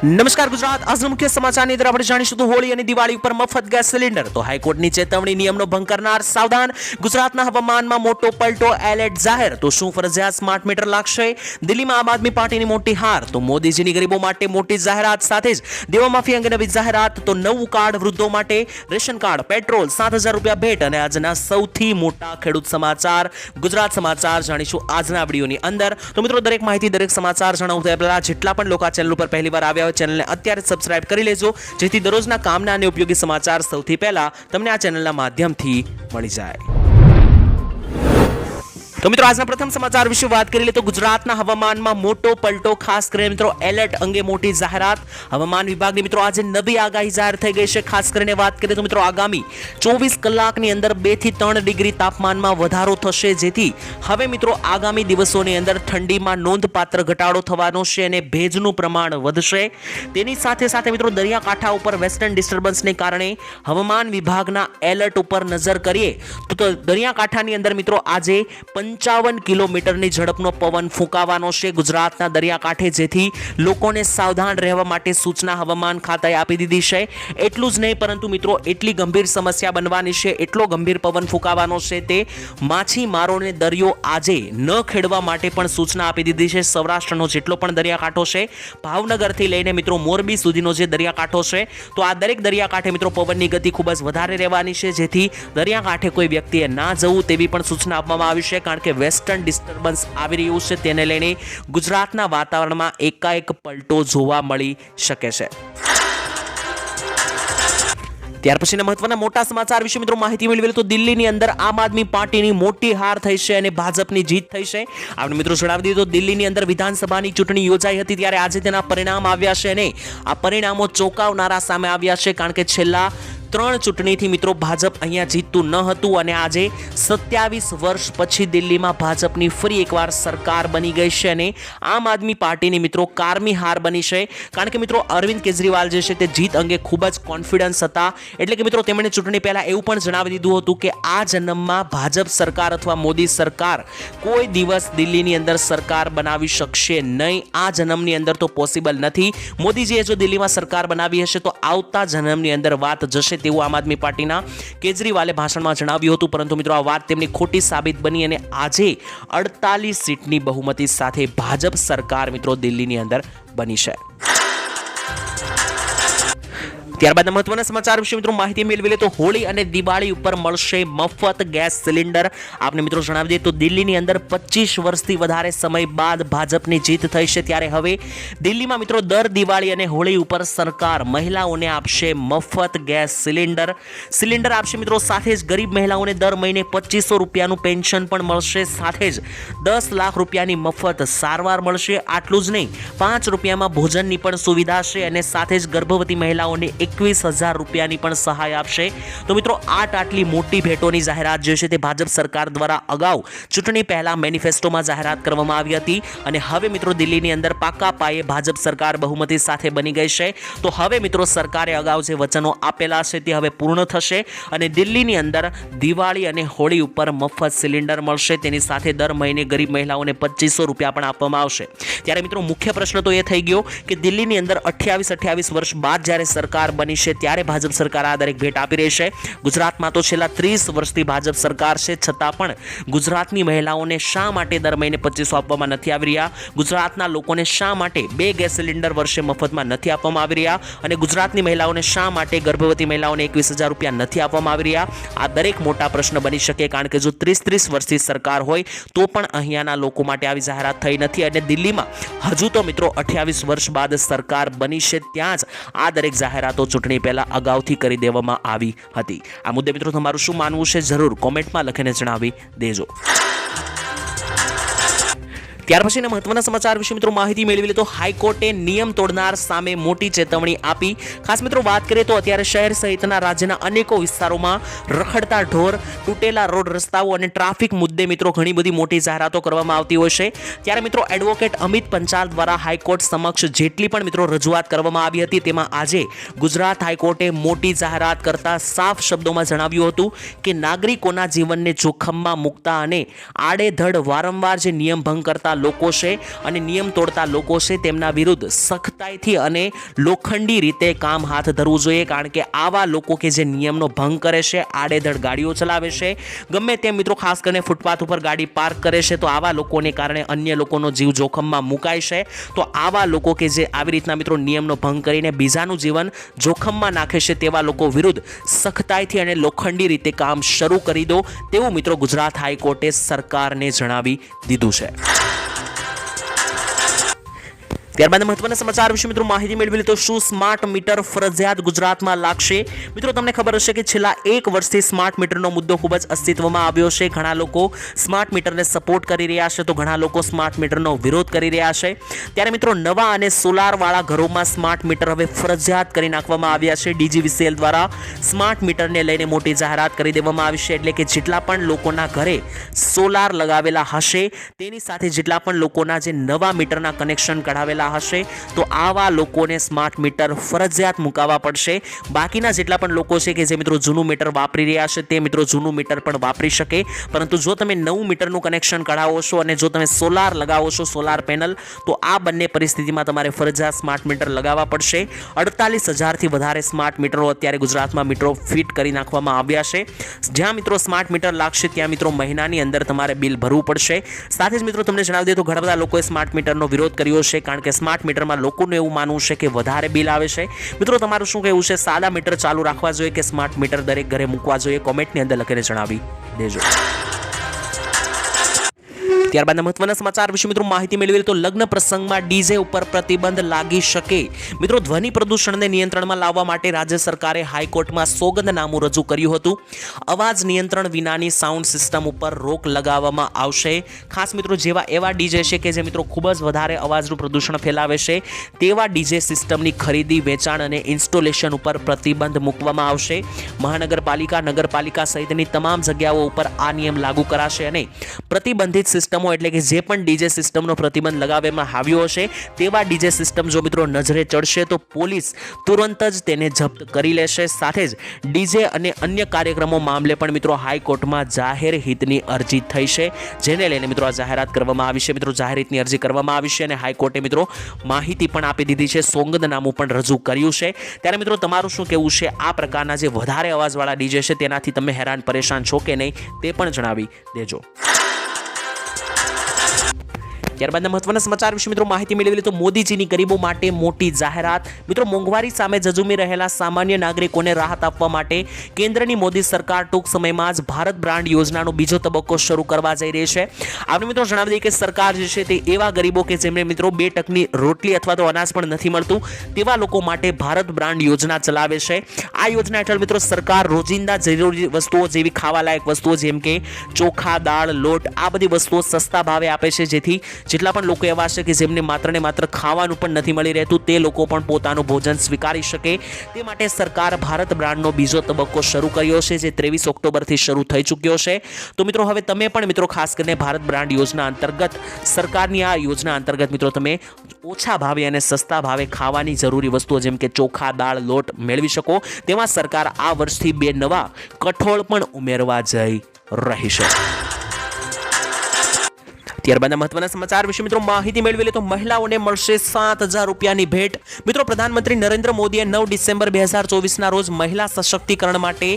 નમસ્કાર ગુજરાત આજના મુખ્ય સમાચારની અંદર આપણે જાણીશું તો હોળી અને દિવાળી ઉપર મફત ગેસ સિલિન્ડર તો હાઈકોર્ટની ચેતવણી નિયમનો ભંગ કરનાર સાવધાન ગુજરાતના હવામાનમાં મોટો પલટો એલર્ટ જાહેર તો શું ફરજિયાત સ્માર્ટ મીટર લાગશે દિલ્હીમાં આમ આદમી પાર્ટીની મોટી હાર તો મોદીજીની ગરીબો માટે મોટી જાહેરાત સાથે જ દેવા માફી અંગે નવી જાહેરાત તો નવું કાર્ડ વૃદ્ધો માટે રેશન કાર્ડ પેટ્રોલ 7,000 રૂપિયા ભેટ અને આજના સૌથી મોટા ખેડૂત સમાચાર ગુજરાત સમાચાર જાણીશું આજના વિડીયોની અંદર તો મિત્રો દરેક માહિતી દરેક સમાચાર જણાવતા પહેલા જેટલા પણ લોકો આ ચેનલ ઉપર પહેલીવાર આવ્યા ચેનલને અત્યારે સબસ્ક્રાઇબ કરી લેજો જેથી દરરોજના કામના અને ઉપયોગી સમાચાર સૌથી પહેલા તમને આ ચેનલના માધ્યમથી મળી જાય। તો મિત્રો આજના પ્રથમ સમાચાર વિશે વાત કરી લે તો ગુજરાતના હવામાનમાં મોટો પલટો ખાસ કરીને મિત્રો એલર્ટ અંગે મોટી જાહેરાત હવામાન વિભાગની મિત્રો આજે નવી આગાહી જાહેર થઈ ગઈ છે। ખાસ કરીને વાત કરીએ તો મિત્રો આગામી 24 કલાકની અંદર 2 થી 3 ડિગ્રી તાપમાનમાં વધારો થશે જેથી હવે મિત્રો આગામી દિવસોની અંદર ઠંડીમાં નોંધપાત્ર ઘટાડો થવાનો છે અને ભેજનું પ્રમાણ વધશે। તેની સાથે સાથે મિત્રો દરિયાકાંઠા ઉપર વેસ્ટર્ન ડિસ્ટર્બન્સને કારણે હવામાન વિભાગના એલર્ટ ઉપર નજર કરીએ તો દરિયાકાંઠાની અંદર મિત્રો આજે 55 કિલોમીટરની ઝડપનો પવન ફૂંકાવાનો છે ગુજરાતના દરિયાકાંઠે જેથી લોકોને સાવધાન રહેવા માટે સૂચના હવામાન ખાતાએ આપી દીધી છે। એટલું જ નહીં પરંતુ મિત્રો એટલી ગંભીર સમસ્યા બનવાની છે એટલો ગંભીર પવન ફૂંકાવાનો છે તે માછીમારોને દરિયો આજે ન ખેડવા માટે પણ સૂચના આપી દીધી છે। સૌરાષ્ટ્રનો જેટલો પણ દરિયાકાંઠો છે ભાવનગરથી લઈને મિત્રો મોરબી સુધીનો જે દરિયાકાંઠો છે તો આ દરેક દરિયાકાંઠે મિત્રો પવનની ગતિ ખૂબ જ વધારે રહેવાની છે જેથી દરિયાકાંઠે કોઈ વ્યક્તિએ ના જવું તેવી પણ સૂચના આપવામાં આવી છે કારણ કે વેસ્ટર્ન ડિસ્ટર્બન્સ આવી રહ્યું છે તેને લઈને ગુજરાતના વાતાવરણમાં એકાએક પલટો જોવા મળી શકે છે। ત્યાર પછીના મહત્વના મોટા સમાચાર વિશે મિત્રો માહિતી મેળવી તો દિલ્હીની અંદર આમ આદમી પાર્ટીની મોટી હાર થઈ છે અને ભાજપની જીત થઈ છે। આપણે મિત્રો જણાવી દીધું તો દિલ્હીની અંદર વિધાનસભાની ચૂંટણી યોજાઈ હતી ત્યારે આજે તેના પરિણામ આવ્યા છે અને આ પરિણામો ચોંકાવનારા સામે આવ્યા છે કારણ કે છેલ્લા 3 ચૂંટણીથી મિત્રો ભાજપ અહીંયા જીતતું ન હતું અને આજે 27 વર્ષ પછી દિલ્હીમાં ભાજપની ફરી એકવાર સરકાર બની ગઈ છે અને આમ આદમી પાર્ટીની મિત્રો કારમી હાર બની છે કારણ કે મિત્રો અરવિંદ કેજરીવાલ જે છે તે જીત અંગે ખૂબ જ કોન્ફિડન્સ હતા એટલે કે મિત્રો તેમણે ચૂંટણી પહેલા એવું પણ જણાવી દીધું હતું કે આ જન્મમાં ભાજપ સરકાર અથવા મોદી સરકાર કોઈ દિવસ દિલ્હીની અંદર સરકાર બનાવી શકશે નહીં। આ જન્મની અંદર તો પોસિબલ નથી। મોદીજીએ જો દિલ્હીમાં સરકાર બનાવી હશે તો આવતા જન્મની અંદર વાત જશે તેવું આમ આદમી પાર્ટીના કેજરીવાલે ભાષણમાં જણાવ્યું હતું પરંતુ મિત્રો આ વાત તેમની ખોટી સાબિત બની અને આજે 48 સીટની બહુમતી સાથે ભાજપ સરકાર મિત્રો દિલ્હીની અંદર બની છે। ત્યારબાદ મહત્વના સમાચાર વિશે મિત્રો માહિતી મેળવી લે તો હોળી અને દિવાળી ઉપર મળશે મફત ગેસ સિલિન્ડર। આપને મિત્રો જણાવી દઈએ તો દિલ્હીની અંદર 25 વર્ષથી વધારે સમય બાદ ભાજપની જીત થઈ છે ત્યારે હવે દિલ્હીમાં મિત્રો દર દિવાળી અને હોળી ઉપર સરકાર મહિલાઓને આપશે મફત ગેસ સિલિન્ડર આપશે મિત્રો સાથે જ ગરીબ મહિલાઓને દર મહિને 2500 રૂપિયાનું પેન્શન પણ મળશે સાથે જ 10 લાખ રૂપિયાની મફત સારવાર મળશે। આટલું જ નહીં 5 રૂપિયામાં ભોજનની પણ સુવિધા છે અને સાથે જ ગર્ભવતી મહિલાઓને 21,000 રૂપિયાની પણ સહાય આપશે। તો મિત્રો આટલી મોટી ભેટોની જાહેરાત જે છે તે ભાજપ સરકાર દ્વારા અગાઉ ચૂંટણી પહેલા મેનિફેસ્ટોમાં જાહેરાત કરવામાં આવી હતી અને હવે મિત્રો દિલ્હીની અંદર પાકા પાયે ભાજપ સરકાર બહુમતી સાથે બની ગઈ છે। તો હવે મિત્રો સરકારે અગાઉ જે વચનો આપેલા છે તે હવે પૂર્ણ થશે અને દિલ્હીની અંદર દિવાળી અને હોળી ઉપર મફત સિલિન્ડર મળશે તેની સાથે દર મહિને ગરીબ મહિલાઓને 2500 રૂપિયા પણ આપવામાં આવશે। ત્યારે મિત્રો મુખ્ય પ્રશ્ન તો એ થઈ ગયો કે દિલ્હીની અંદર 28 વર્ષ બાદ જ્યારે સરકાર બની છે ત્યારે ભાજપ સરકાર આ દરેક ભેટ આપી રહી છે। ગુજરાતમાં તો છેલ્લા 30 વર્ષથી ભાજપ સરકાર છે છતાં પણ ગુજરાતની મહિલાઓને શા માટે દર મહિને 2500 આપવામાં નથી આવી રહ્યા ગુજરાતના લોકોને શા માટે 2 ગેસ સિલિન્ડર વર્ષે મફતમાં નથી આપવામાં આવી રહ્યા અને ગુજરાતની મહિલાઓને શા માટે ગર્ભવતી મહિલાઓને 21,000 રૂપિયા નથી આપવામાં આવી રહ્યા આ દરેક મોટા પ્રશ્ન બની શકે કારણ કે જો 30 વર્ષથી સરકાર હોય તો પણ અહીંયાના લોકો માટે આવી જાહેરાત થઈ નથી અને દિલ્હીમાં હજુ તો મિત્રો 28 વર્ષ બાદ સરકાર બની છે ત્યાં જ આ દરેક જાહેરાતો ચૂંટણી પહેલા અગાઉથી કરી દેવામાં આવી હતી। આ મુદ્દે મિત્રો તમારું શું માનવું છે જરૂર કોમેન્ટમાં લખીને જણાવી દેજો। ત્યાર પછીના મહત્વના સમાચાર વિશે મિત્રો માહિતી મેળવી લે તો હાઈકોર્ટે નિયમ તોડનાર સામે મોટી ચેતવણી આપી। ખાસ મિત્રો વાત કરીએ તો અત્યારે શહેર સહિતના રાજ્યના અનેકો વિસ્તારોમાં રખડતા ઢોર તૂટેલા રોડ રસ્તાઓ અને ટ્રાફિક મુદ્દે મિત્રો ઘણી બધી મોટી જાહેરાતો કરવામાં આવતી હોય છે ત્યારે મિત્રો એડવોકેટ અમિત પંચાલ દ્વારા હાઈકોર્ટ સમક્ષ જેટલી પણ મિત્રો રજૂઆત કરવામાં આવી હતી તેમાં આજે ગુજરાત હાઈકોર્ટે મોટી જાહેરાત કરતા સાફ શબ્દોમાં જણાવ્યું હતું કે નાગરિકોના જીવનને જોખમમાં મૂકતા અને આડેધડ વારંવાર જે નિયમ ભંગ કરતા લોકો છે અને નિયમ તોડતા લોકો છે તેમના વિરુદ્ધ સખ્તાઈથી અને લોખંડી રીતે કામ હાથ ધરવું જોઈએ, કારણ કે આવા લોકો કે જે નિયમનો ભંગ કરે છે, આડેધડ ગાડીઓ ચલાવે છે, ગમે તેમ મિત્રો ખાસ કરીને ફૂટપાથ ઉપર ગાડી પાર્ક કરે છે, તો આવા લોકોને કારણે અન્ય લોકોનો જીવ જોખમમાં મુકાય છે. તો આવા લોકો કે જે આવી રીતના મિત્રો નિયમનો ભંગ કરીને બીજાનું જીવન જોખમમાં નાખે છે તેવા લોકો વિરુદ્ધ સખ્તાઈથી અને લોખંડી રીતે કામ શરૂ કરી દો તેવું મિત્રો ગુજરાત હાઈકોર્ટે સરકારને જણાવી દીધું છે. ત્યારબાદ મહત્વના સમાચાર વિશે મિત્રો માહિતી મેળવી તો શું સ્માર્ટ મીટર ફરજિયાત ગુજરાતમાં લાગશે? મિત્રો તમને ખબર હશે કે છેલ્લા 1 વર્ષથી સ્માર્ટ મીટરનો મુદ્દો ખૂબ જ અસ્તિત્વમાં આવ્યો છે. ઘણા લોકો સ્માર્ટ મીટરને સપોર્ટ કરી રહ્યા છે તો ઘણા લોકો સ્માર્ટ મીટરનો વિરોધ કરી રહ્યા છે. ત્યારે મિત્રો નવા અને સોલારવાળા ઘરોમાં સ્માર્ટ મીટર હવે ફરજિયાત કરી નાખવામાં આવ્યા છે. DGVCL દ્વારા સ્માર્ટ મીટરને લઈને મોટી જાહેરાત કરી દેવામાં આવી છે. એટલે કે જેટલા પણ લોકોના ઘરે સોલાર લગાવેલા હશે તેની સાથે જેટલા પણ લોકોના જે નવા મીટરના કનેક્શન કઢાવેલા હશે તો આવા લોકોને સ્માર્ટ મીટર ફરજિયાત મુકાવવા પડશે. બાકીના જેટલા પણ લોકો છે કે જે મિત્રો જૂનું મીટર વાપરી રહ્યા છે તે મિત્રો જૂનું મીટર પણ વાપરી શકે, પરંતુ જો તમે નવું મીટરનું કનેક્શન કઢાવો છો અને જો તમે સોલાર લગાવો છો, સોલાર પેનલ, તો આ બંને પરિસ્થિતિમાં તમારે ફરજિયાત સ્માર્ટ મીટર લગાવવા પડશે. 48,000થી વધારે સ્માર્ટ મીટરો અત્યારે ગુજરાતમાં મીટરો ફિટ કરી નાખવામાં આવ્યા છે. જ્યાં મિત્રો સ્માર્ટ મીટર લાગશે ત્યાં મિત્રો મહિનાની અંદર તમારે બિલ ભરવું પડશે. સાથે જ મિત્રો તમને જણાવી દઈએ તો ઘણા બધા લોકોએ સ્માર્ટ મીટરનો વિરોધ કર્યો છે, કારણ કે સ્માર્ટ મીટરમાં લોકોનું એવું માનવું છે કે વધારે બિલ આવે છે. મિત્રો તમારું શું કહેવું છે? સાદા મીટર ચાલુ રાખવા જોઈએ કે સ્માર્ટ મીટર દરેક ઘરે મૂકવા જોઈએ? કોમેન્ટની અંદર લખીને જણાવી દેજો. ત્યારબાદ મહત્વના સમાચાર વિશે મિત્રો માહિતી મેળવી તો લગ્ન પ્રસંગમાં ડીજે ઉપર પ્રતિબંધ લાગી શકે. મિત્રો ધ્વનિ પ્રદૂષણને નિયંત્રણમાં લાવવા માટે રાજ્ય સરકારે હાઈકોર્ટમાં સોગંદનામું રજૂ કર્યું હતું. અવાજ નિયંત્રણ વિનાની સાઉન્ડ સિસ્ટમ ઉપર રોક લગાવવામાં આવશે. ખાસ મિત્રો જેવા એવા ડીજે છે કે જે મિત્રો ખૂબ જ વધારે અવાજનું પ્રદૂષણ ફેલાવે છે તેવા ડીજે સિસ્ટમની ખરીદી, વેચાણ અને ઇન્સ્ટોલેશન ઉપર પ્રતિબંધ મૂકવામાં આવશે. મહાનગરપાલિકા, નગરપાલિકા સહિતની તમામ જગ્યાઓ ઉપર આ નિયમ લાગુ કરાશે અને પ્રતિબંધિત સિસ્ટમ એટલે કે જે પણ ડીજે સિસ્ટમનો પ્રતિબંધ લગાવવામાં આવ્યો હશે તેવા ડીજે સિસ્ટમ જો મિત્રો નજરે ચડશે તો પોલીસ તુરંત જ તેને જપ્ત કરી લેશે. સાથે જ ડીજે અને અન્ય કાર્યક્રમો મામલે પણ મિત્રો હાઈકોર્ટમાં જાહેર હિતની અરજી થઈ છે, જેને લઈને મિત્રો આ જાહેરાત કરવામાં આવી છે. મિત્રો જાહેર હિતની અરજી કરવામાં આવી છે અને હાઈકોર્ટે મિત્રો માહિતી પણ આપી દીધી છે, સોગંદનામું પણ રજૂ કર્યું છે. ત્યારે મિત્રો તમારું શું કહેવું છે? આ પ્રકારના જે વધારે અવાજવાળા ડીજે છે તેનાથી તમે હેરાન પરેશાન છો કે નહીં તે પણ જણાવી દેજો. ત્યારબાદ મહત્વના સમાચાર વિશે મિત્રો માહિતી મેળવી તો મોદીજીની ગરીબો માટે મોટી જાહેરાત. મિત્રો મોંઘવારી સામે ઝઝૂમી રહેલા સામાન્ય નાગરિકોને રાહત આપવા માટે કેન્દ્રની મોદી સરકાર ટૂંક સમયમાં જ ભારત બ્રાન્ડ યોજનાનો બીજો તબક્કો શરૂ કરવા જઈ રહી છે. આપણે મિત્રો જણાવી દઈએ કે સરકાર જે છે તે એવા ગરીબો કે જેમને મિત્રો 2 ટકની રોટલી અથવા તો અનાજ પણ નથી મળતું તેવા લોકો માટે ભારત બ્રાન્ડ યોજના ચલાવે છે. આ યોજના હેઠળ મિત્રો સરકાર રોજિંદા જરૂરી વસ્તુઓ જેવી ખાવાલાયક વસ્તુઓ જેમ કે ચોખા, દાળ, લોટ આ બધી વસ્તુઓ સસ્તા ભાવે આપે છે, જેથી જેટલા પણ લોકો એવા છે કે જેમને માત્ર ને માત્ર ખાવાનું પણ નથી મળી રહેતું તે લોકો પણ પોતાનું ભોજન સ્વીકારી શકે તે માટે સરકાર ભારત બ્રાન્ડનો બીજો તબક્કો શરૂ કર્યો છે, જે 23 ઓક્ટોબરથી શરૂ થઈ ચૂક્યો છે. તો મિત્રો હવે તમે પણ મિત્રો ખાસ કરીને ભારત બ્રાન્ડ યોજના અંતર્ગત, સરકારની આ યોજના અંતર્ગત મિત્રો તમે ઓછા ભાવે અને સસ્તા ભાવે ખાવાની જરૂરી વસ્તુઓ જેમ કે ચોખા, દાળ, લોટ મેળવી શકો. તેમાં સરકાર આ વર્ષથી 2 નવા કઠોળ પણ ઉમેરવા જઈ રહી છે. ત્યારબાદ મહત્વના સમાચાર વિશે મિત્રો માહિતી મેળવી લે તો મહિલાઓને મળશે 7,000 રૂપિયાની ભેટ. મિત્રો પ્રધાનમંત્રી નરેન્દ્ર મોદીએ 9 ડિસેમ્બર 2024ના રોજ મહિલા સશક્તિકરણ માટે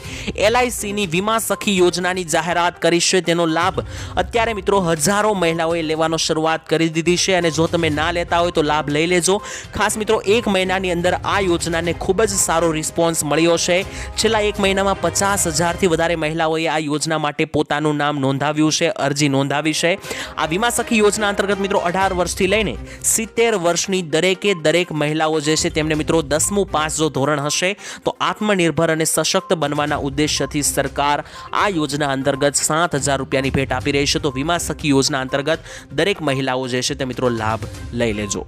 LICની વીમા સખી યોજનાની જાહેરાત કરી છે. તેનો લાભ અત્યારે મિત્રો હજારો મહિલાઓએ લેવાનો શરૂઆત કરી દીધી છે અને જો તમે ના લેતા હોય તો લાભ લઈ લેજો. ખાસ મિત્રો 1 મહિનાની અંદર આ યોજનાને ખૂબ જ સારો રિસ્પોન્સ મળ્યો છે. છેલ્લા 1 મહિનામાં 50,000થી વધારે મહિલાઓએ આ યોજના માટે પોતાનું નામ નોંધાવ્યું છે, અરજી નોંધાવી છે. આ વીમા સખી યોજના અંતર્ગત મિત્રો 18 વર્ષથી લઈને 70 વર્ષની દરેક મહિલાઓ જે છે તેમને મિત્રો 10મું પાસ જો ધોરણ હશે તો આત્મનિર્ભર અને સશક્ત બનવાના ઉદ્દેશ્યથી સરકાર આ યોજના અંતર્ગત 7,000 રૂપિયાની ભેટ આપી રહી છે. તો વીમા સખી યોજના અંતર્ગત દરેક મહિલાઓ જે છે તે મિત્રો લાભ લઈ લેજો.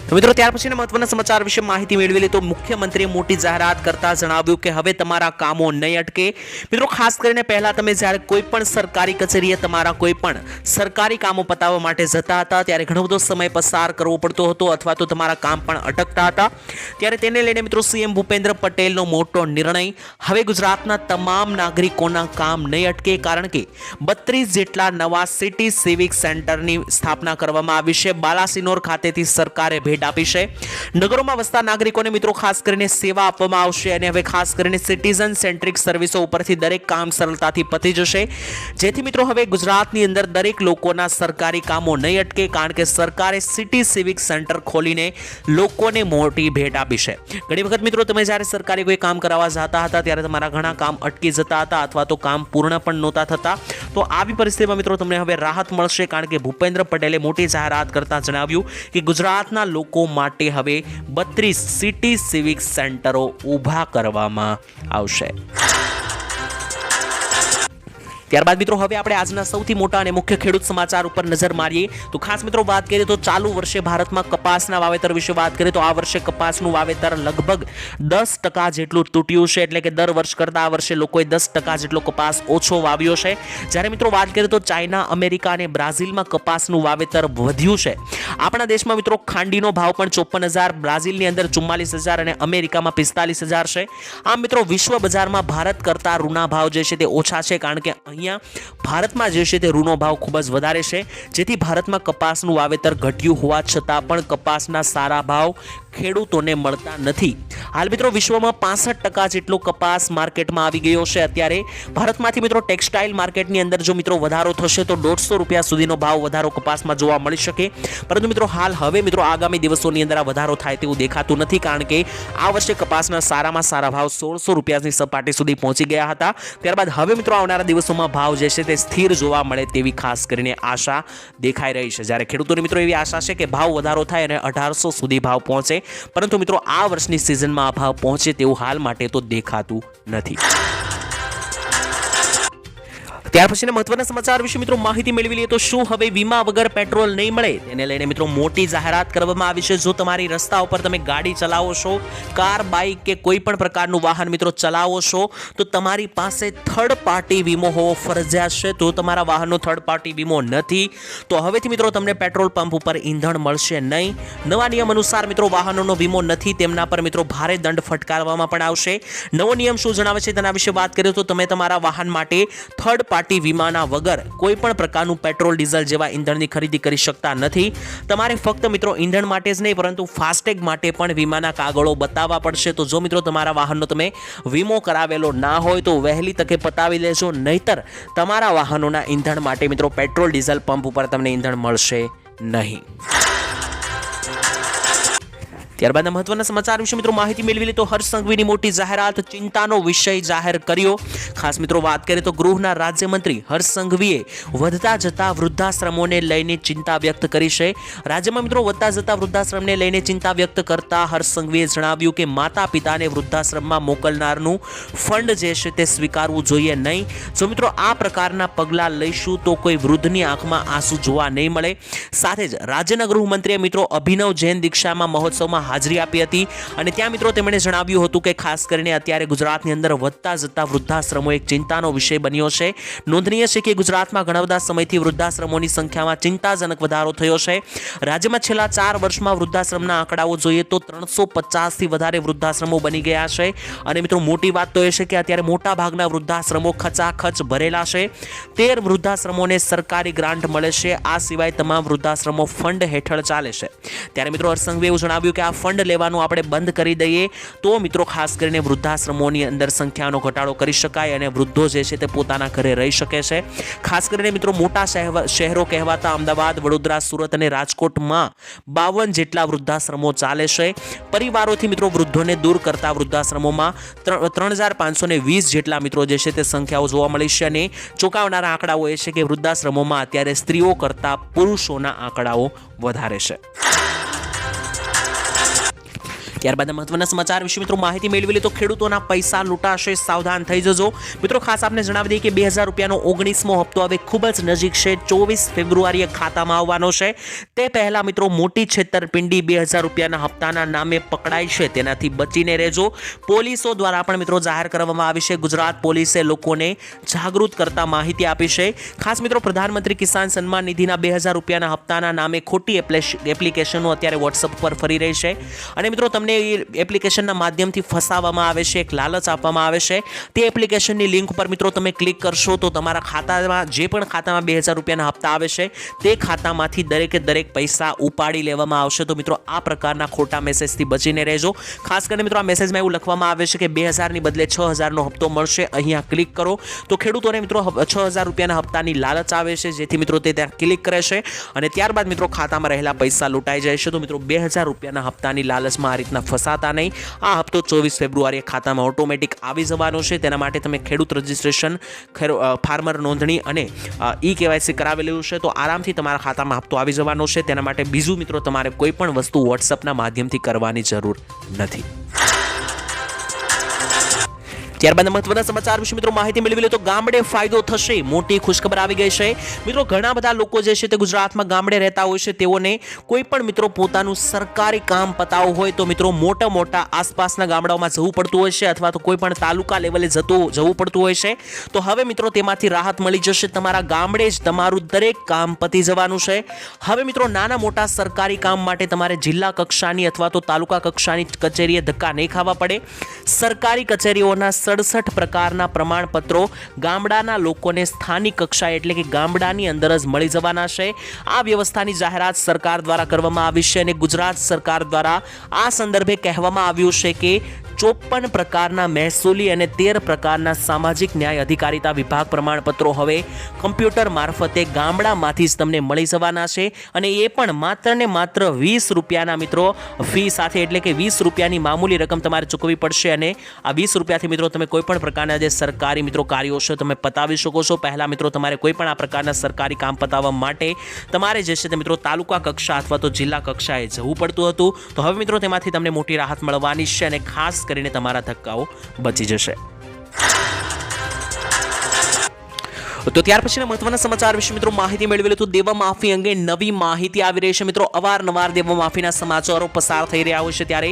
તો મિત્રો ત્યાર પછીના મહત્વના સમાચાર વિશે માહિતી મેળવી લે તો મુખ્યમંત્રીએ મોટી જાહેરાત કરતા જણાવ્યું કે હવે તમારા કામો નહીં અટકે. મિત્રો ખાસ કરીને પહેલા તમે જ્યારે કોઈ પણ સરકારી કચેરીએ તમારા કોઈ પણ સરકારી કામો પતાવવા માટે જતા હતા ત્યારે ઘણો બધો સમય પસાર કરવો પડતો હતો અથવા તો તમારા કામ પણ અટકતા હતા. ત્યારે તેને લઈને મિત્રો સીએમ ભૂપેન્દ્ર પટેલનો મોટો નિર્ણય. હવે ગુજરાતના તમામ નાગરિકોના કામ નહીં અટકે કારણ કે 32 જેટલા નવા સિટી સિવિક સેન્ટરની સ્થાપના કરવામાં આવી છે. બાલાસિનોર ખાતેથી સરકારે ભેટ આપી છે. નગરોમાં વસતા નાગરિકોને મિત્રો ખાસ કરીને સેવા આપવામાં આવશે અને હવે ખાસ કરીને સિટીઝન સેન્ટ્રિક સર્વિસો ઉપરથી દરેક કામ સરળતાથી પતી જશે. જેથી મિત્રો હવે ગુજરાતની અંદર દરેક લોકોના સરકારી કામો નહીં અટકે કારણ કે સરકારે સિટી સિવિક સેન્ટર ખોલીને લોકોને મોટી ભેટ આપી છે. ઘણી વખત મિત્રો તમે જ્યારે સરકારી કોઈ કામ કરાવવા જતા હતા ત્યારે તમારા ઘણા કામ અટકી જતા હતા અથવા તો કામ પૂર્ણ પણ નહોતા થતા. તો આવી પરિસ્થિતિમાં મિત્રો તમને હવે રાહત મળશે કારણ કે ભૂપેન્દ્ર પટેલે મોટી જાહેરાત કરતા જણાવ્યું કે ગુજરાતના લોકો માટે હવે 32 સિટી સિવિક સેન્ટરો ઊભા કરવામાં આવશે. ત્યારબાદ મિત્રો હવે આપણે આજના સૌથી મોટા અને મુખ્ય ખેડૂત સમાચાર ઉપર નજર મારીએ તો ખાસ મિત્રો વાત કરીએ તો ચાલુ વર્ષે ભારતમાં કપાસના વાવેતર વિશે વાત કરીએ તો આ વર્ષે કપાસનું વાવેતર લગભગ 10% જેટલું તૂટ્યું છે. એટલે કે દર વર્ષ કરતાં આ વર્ષે લોકોએ 10% જેટલો કપાસ ઓછો વાવ્યો છે. જ્યારે મિત્રો વાત કરીએ તો ચાઇના, અમેરિકા અને બ્રાઝિલમાં કપાસનું વાવેતર વધ્યું છે. આપણા દેશમાં મિત્રો ખાંડીનો ભાવ પણ 54,000, બ્રાઝિલની અંદર 44,000 અને અમેરિકામાં 45,000 છે. આમ મિત્રો વિશ્વ બજારમાં ભારત કરતાં રૂના ભાવ જે છે તે ઓછા છે કારણ કે અહીંયા ભારતમાં જે છે તે રૂનો ભાવ ખૂબ જ વધારે છે. જેથી ભારતમાં કપાસનું વાવેતર ઘટ્યું હોવા છતાં પણ કપાસના સારા ભાવ ખેડૂતોને મળતા નથી. હાલ મિત્રો વિશ્વમાં 65% જેટલો કપાસ માર્કેટમાં આવી ગયો છે. અત્યારે ભારતમાંથી મિત્રો ટેક્સટાઇલ માર્કેટની અંદર જો મિત્રો વધારો થશે તો 150 રૂપિયા સુધીનો ભાવ વધારો કપાસમાં જોવા મળી શકે. પરંતુ મિત્રો હવે મિત્રો આગામી દિવસોની અંદર આ વધારો થાય તેવું દેખાતું નથી કારણ કે આ વર્ષે કપાસના સારામાં સારા ભાવ 1600 રૂપિયાની સપાટી સુધી પહોંચી ગયા હતા. ત્યારબાદ હવે મિત્રો આવનારા દિવસોમાં ભાવ જે છે તે સ્થિર જોવા મળે તેવી ખાસ કરીને આશા દેખાઈ રહી છે. જ્યારે ખેડૂતોને મિત્રો એવી આશા છે કે ભાવ વધારો થાય અને 1800 સુધી ભાવ પહોંચે. પરંતુ મિત્રો આ વર્ષની સિઝનમાં આ ભાવ પહોંચે તેવું હાલ માટે તો દેખાતું નથી. ત્યાર પછીના મહત્વના સમાચાર વિશે મિત્રો માહિતી મેળવી લઈએ તો શું હવે વીમા વગર પેટ્રોલ નહીં મળે તેને લઈને મિત્રો મોટી જાહેરાત કરવામાં આવી છે. જો તમારી રસ્તા ઉપર તમે ગાડી ચલાવો છો, કાર, બાઇક કે કોઈ પણ પ્રકારનું વાહન મિત્રો ચલાવો છો તો તમારી પાસે થર્ડ પાર્ટી વીમો હોવો ફરજિયાત છે. તો તમારા વાહનનો થર્ડ પાર્ટી વીમો નથી તો હવેથી મિત્રો તમને પેટ્રોલ પંપ ઉપર ઈંધણ મળશે નહીં. નવા નિયમ અનુસાર મિત્રો વાહનોનો વીમો નથી તેમના પર મિત્રો ભારે દંડ ફટકારવામાં પણ આવશે. નવો નિયમ શું જણાવે છે તેના વિશે વાત કરીએ તો તમે તમારા વાહન માટે થર્ડ પાર્ટી વીમાના વગર કોઈ પણ પ્રકારનું પેટ્રોલ, ડીઝલ જેવા ઈંધણની ખરીદી કરી શકતા નથી. તમારે ફક્ત મિત્રો ઈંધણ માટે જ નહીં પરંતુ ફાસ્ટેગ માટે પણ વીમાના કાગળો બતાવવા પડશે. તો જો મિત્રો તમારા વાહનનો તમે વીમો કરાવેલો ના હોય તો વહેલી તકે પતાવી લેજો, નહીતર તમારા વાહનોના ઈંધણ માટે મિત્રો પેટ્રોલ, ડીઝલ પંપ ઉપર તમને ઈંધણ મળશે નહીં. ત્યારબાદના મહત્વના સમાચાર વિશે મિત્રો માહિતી મેળવી લે તો હર્ષ સંઘવીની મોટી જાહેરાત, ચિંતાનો વિષય જાહેર કર્યો. ખાસ મિત્રો વાત કરીએ તો ગૃહના રાજ્યમંત્રી હર્ષ સંઘવીએ વધતા જતા વૃદ્ધાશ્રમોને લઈને ચિંતા વ્યક્ત કરી છે. રાજ્યમાં મિત્રો વધતા જતા વૃદ્ધાશ્રમને લઈને ચિંતા વ્યક્ત કરતા હર્ષ સંઘવીએ જણાવ્યું કે માતા પિતાને વૃદ્ધાશ્રમમાં મોકલનારનું ફંડ જે છે તે સ્વીકારવું જોઈએ નહીં. જો મિત્રો આ પ્રકારના પગલાં લઈશું તો કોઈ વૃદ્ધની આંખમાં આંસુ જોવા નહીં મળે. સાથે જ રાજ્યના ગૃહમંત્રીએ મિત્રો અભિનવ જૈન દીક્ષામાં મહોત્સવમાં હાજરી આપી હતી અને ત્યાં મિત્રો તેમણે જણાવ્યું હતું કે ખાસ કરીને અત્યારે ગુજરાતની અંદર વધતા જતા વૃદ્ધાશ્રમો એક ચિંતાનો વિષય બન્યો છે. નોંધનીય છે કે ગુજરાતમાં ઘણા બધા સમયથી વૃદ્ધાશ્રમોની સંખ્યામાં ચિંતાજનક વધારો થયો છે. રાજ્યમાં છેલ્લા 4 વર્ષમાં વૃદ્ધાશ્રમના આંકડાઓ જોઈએ તો 350થી વધારે વૃદ્ધાશ્રમો બની ગયા છે. અને મિત્રો મોટી વાત તો એ છે કે અત્યારે મોટા ભાગના વૃદ્ધાશ્રમો ખચાખચ ભરેલા છે. 13 વૃદ્ધાશ્રમોને સરકારી ગ્રાન્ટ મળે છે. આ સિવાય તમામ વૃદ્ધાશ્રમો ફંડ હેઠળ ચાલે છે. ત્યારે મિત્રો હર્ષ સંઘવીએ એવું જણાવ્યું કે આ ફંડ લેવાનું આપણે બંધ કરી દઈએ તો મિત્રો ખાસ કરીને વૃદ્ધાશ્રમોની અંદર સંખ્યાનો ઘટાડો કરી શકાય અને વૃદ્ધો જે છે તે પોતાના ઘરે રહી શકે છે. ખાસ કરીને મિત્રો મોટા શહેરો કહેવાતા અમદાવાદ, વડોદરા, સુરત અને રાજકોટમાં 52 જેટલા વૃદ્ધાશ્રમો ચાલે છે. પરિવારોથી મિત્રો વૃદ્ધોને દૂર કરતા વૃદ્ધાશ્રમોમાં 3,520 જેટલા મિત્રો જે છે તે સંખ્યાઓ જોવા મળી છે અને ચોંકાવનારા આંકડાઓ એ છે કે વૃદ્ધાશ્રમોમાં અત્યારે સ્ત્રીઓ કરતા પુરુષોના આંકડાઓ વધારે છે. ત્યારબાદ મહત્વના સમાચાર વિશે મિત્રો માહિતી મેળવી લે તો ખેડૂતોના પૈસા લૂંટાશે, સાવધાન થઈ જજો. મિત્રો ખાસ આપને જણાવી દઈએ કે 2000 રૂપિયાનો 19મો હપ્તો હવે ખૂબ જ નજીક છે. 24 ફેબ્રુઆરીએ ખાતામાં આવવાનો છે. તે પહેલા મિત્રો મોટી છેતરપિંડી 2000 રૂપિયાના હપ્તાના નામે પકડાઈ છે, તેનાથી બચીને રહેજો. પોલીસો દ્વારા પણ મિત્રો જાહેર કરવામાં આવી છે. ગુજરાત પોલીસે લોકોને જાગૃત કરતા માહિતી આપી છે. ખાસ મિત્રો પ્રધાનમંત્રી કિસાન સન્માન નિધિના 2000 રૂપિયાના હપ્તાના નામે ખોટી એપ્લિકેશનો અત્યારે વોટ્સઅપ પર ફરી રહી છે અને મિત્રો તમને એપ્લિકેશનના માધ્યમથી ફસાવવામાં આવે છે, એક લાલચ આપવામાં આવે છે. તે એપ્લિકેશનની લિંક પર મિત્રો તમે ક્લિક કરશો તો તમારા ખાતામાં જે પણ ખાતામાં 2000 રૂપિયાના હપ્તા આવે છે તે ખાતામાંથી દરેકે દરેક પૈસા ઉપાડી લેવામાં આવશે. તો મિત્રો આ પ્રકારના ખોટા મેસેજથી બચીને રહેજો. ખાસ કરીને મિત્રો આ મેસેજમાં એવું લખવામાં આવે છે કે 2000 ની બદલે 6000નો હપ્તો મળશે, અહીંયા ક્લિક કરો. તો ખેડૂતોને મિત્રો 6000 રૂપિયાના હપ્તાની લાલચ આવે છે, જેથી મિત્રો તે ત્યાં ક્લિક કરે છે અને ત્યારબાદ મિત્રો ખાતામાં રહેલા પૈસા લૂંટાઈ જાય છે. તો મિત્રો 2000 રૂપિયાના હપ્તાની લાલચમાં આ રીતના ફસાતા નહીં. આ હપ્તો 24 ફેબ્રુઆરીએ ખાતામાં ઓટોમેટિક આવી જવાનો છે. તેના માટે તમે ખેડૂત રજિસ્ટ્રેશન, ફાર્મર નોંધણી અને KYC કરાવેલું છે તો આરામથી તમારા ખાતામાં હપ્તો આવી જવાનો છે. તેના માટે બીજું મિત્રો તમારે કોઈ પણ વસ્તુ વોટ્સઅપના માધ્યમથી કરવાની જરૂર નથી. ત્યારબાદ મહત્વના સમાચાર વિશે મિત્રો માહિતી મેળવી લે તો ગામડે ફાયદો થશે, મોટી ખુશખબર આવી ગઈ છે. મિત્રો ઘણા બધા લોકો જે છે તે ગુજરાતમાં ગામડે રહેતા હોય છે, તેઓને કોઈ પણ મિત્રો પોતાનું સરકારી કામ પતાવવું હોય તો મિત્રો મોટા આસપાસના ગામડાઓમાં જવું પડતું હોય છે અથવા તો કોઈ પણ તાલુકા લેવલે જવું પડતું હોય છે. તો હવે મિત્રો તેમાંથી રાહત મળી જશે. તમારા ગામડે જ તમારું દરેક કામ પતી જવાનું છે. હવે મિત્રો નાના મોટા સરકારી કામ માટે તમારે જિલ્લા કક્ષાની અથવા તો તાલુકા કક્ષાની કચેરીએ ધક્કા નહીં ખાવા પડે. સરકારી કચેરીઓના 67 પ્રકારના પ્રમાણપત્રો ગામડાના લોકોને સ્થાનિક કક્ષાએ એટલે કે ગામડાની અંદર જ મળી જવાના છે. આ વ્યવસ્થાની જાહેરાત સરકાર દ્વારા કરવામાં આવી છે અને ગુજરાત સરકાર દ્વારા આ સંદર્ભે કહેવામાં આવ્યું છે કે 54 પ્રકારના મહેસૂલી અને 13 પ્રકારના સામાજિક ન્યાય અધિકારીતા વિભાગ પ્રમાણપત્રો હવે કમ્પ્યુટર મારફતે ગામડામાંથી જ તમને મળી જવાના છે અને એ પણ માત્ર ને માત્ર 20 રૂપિયાના મિત્રો ફી સાથે, એટલે કે 20 રૂપિયાની મામૂલી રકમ તમારે ચૂકવવી પડશે અને આ 20 રૂપિયાથી મિત્રો તમે કોઈ પણ પ્રકારના જે સરકારી મિત્રો કાર્યો છે તમે પતાવી શકો છો. પહેલા મિત્રો તમારે કોઈ પણ આ પ્રકારના સરકારી કામ પતાવવા માટે તમારે જે છે તે મિત્રો તાલુકા કક્ષા અથવા તો જિલ્લા કક્ષાએ જવું પડતું હતું. તો હવે મિત્રો તેમાંથી તમને મોટી રાહત મળવાની છે અને ખાસ કરીને તમારા ધક્કાઓ બચી જશે. તો ત્યાર પછીના મહત્વના સમાચાર વિશે મિત્રો માહિતી મેળવી લે તો દેવા માફી અંગે નવી માહિતી આવી રહી છે. મિત્રો અવારનવાર દેવા માફીના સમાચારો પસાર થઈ રહ્યા હોય છે, ત્યારે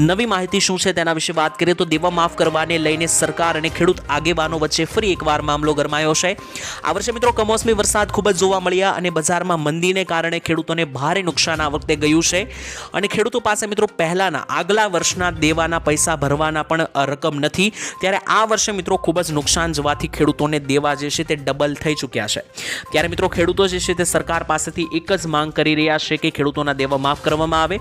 નવી માહિતી શું છે તેના વિશે વાત કરીએ તો દેવા માફ કરવાને લઈને સરકાર અને ખેડૂત આગેવાનો વચ્ચે ફરી એકવાર મામલો ગરમાયો છે. આ વર્ષે મિત્રો કમોસમી વરસાદ ખૂબ જ જોવા મળ્યા અને બજારમાં મંદીને કારણે ખેડૂતોને ભારે નુકસાન આ વખતે ગયું છે અને ખેડૂતો પાસે મિત્રો પહેલાના આગલા વર્ષના દેવાના પૈસા ભરવાના પણ રકમ નથી. ત્યારે આ વર્ષે મિત્રો ખૂબ જ નુકસાન જવાથી ખેડૂતોને દેવા જે છે તે ડબલ થઈ ચૂક્યા છે. ત્યારે મિત્રો ખેડૂતો જે છે તે સરકાર પાસેથી એક જ માંગ કરી રહ્યા છે કે ખેડૂતોના દેવા માફ કરવામાં આવે.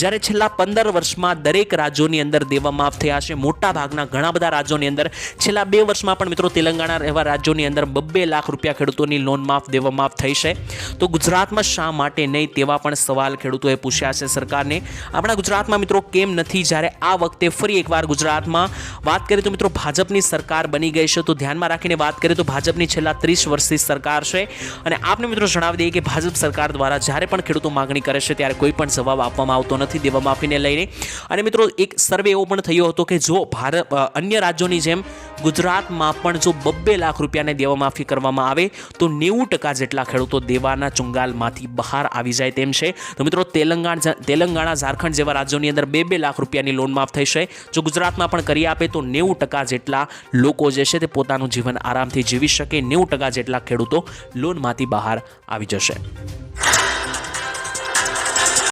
જ્યારે છેલ્લા 15 વર્ષમાં દરેક રાજ્યોની અંદર દેવા માફ થયા છે. મોટા ભાગના ઘણા બધા રાજ્યોની અંદર છેલ્લા 2 વર્ષમાં પણ મિત્રો તેલંગાણા એવા રાજ્યોની અંદર 2 લાખ રૂપિયા ખેડૂતોની લોન માફ દેવા માફ થઈ છે. તો ગુજરાતમાં શા માટે નહીં તેવા પણ સવાલ ખેડૂતોએ પૂછ્યા છે સરકારને. આપણા ગુજરાતમાં મિત્રો કેમ નથી? જ્યારે આ વખતે ફરી એકવાર ગુજરાતમાં વાત કરીએ તો મિત્રો ભાજપની સરકાર બની ગઈ છે. તો ધ્યાનમાં રાખીને વાત કરીએ તો ભાજપની છેલ્લા 30 વર્ષથી સરકાર છે અને આપને મિત્રો જણાવી દઈએ કે ભાજપ સરકાર દ્વારા જ્યારે પણ ખેડૂતો માંગણી કરે છે ત્યારે કોઈ પણ જવાબ આપવામાં આવતો નથી દેવા માફીને લઈને. અને મિત્રો એક સર્વે એવો પણ થયો હતો કે જો અન્ય રાજ્યોની જેમ ગુજરાતમાં પણ જો 2 લાખ રૂપિયાને દેવા માફી કરવામાં આવે તો 90% જેટલા ખેડૂતો દેવાના ચુંગાલમાંથી બહાર આવી જાય તેમ છે. તો મિત્રો તેલંગાણા, ઝારખંડ જેવા રાજ્યોની અંદર 2 લાખ રૂપિયાની લોન માફ થઈ છે. જો ગુજરાતમાં પણ કરી આપે તો 90% જેટલા લોકો જે છે તે પોતાનું જીવન આરામથી જીવી શકે. 90% જેટલા ખેડૂતો લોનમાંથી બહાર આવી જશે.